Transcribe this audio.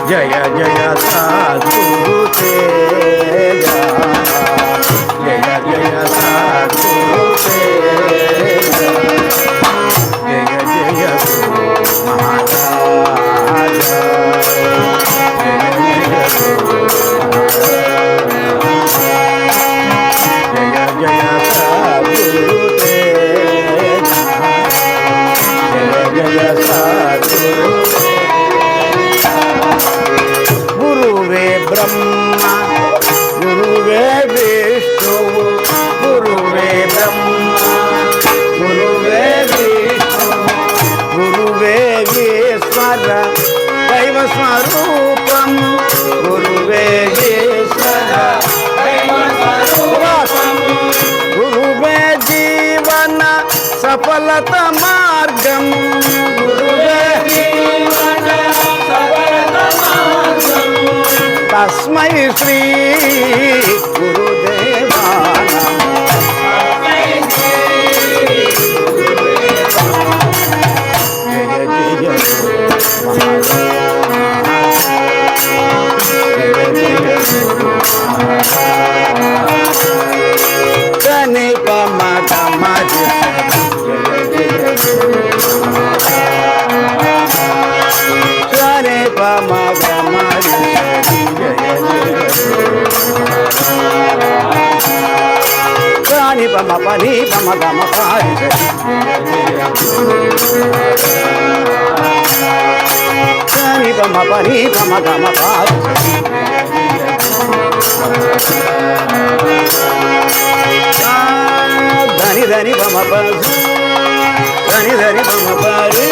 జయ జయ సద్గురు తేజ జయ జయ సద్గురు తేజ జయ జయ గురు మహారాజ జయ జయ గురు జయ జయ సద్గురు తేజ జయ జయ సద్గురు గురువే బ్రహ్మ గురువే విష్ణు గురువే బ్రహ్మ గురువే విష్ణు గురువే ఈశ్వర దైవ స్వరూపం గురువే ఈశ్వర దైవ స్వరూపం గురువే జీవన సఫలత మార్గం గురువే జీవన సఫలత మార్గం తస్మై శ్రీ గురుదేవానమః జయ జయ గని పమ గమ సరే పమ గమ జయ పమ పని పమ గమ పారి సని పమ పని పమ గమ పారి ధని ధని పమ పని ధని ధని పమ పారి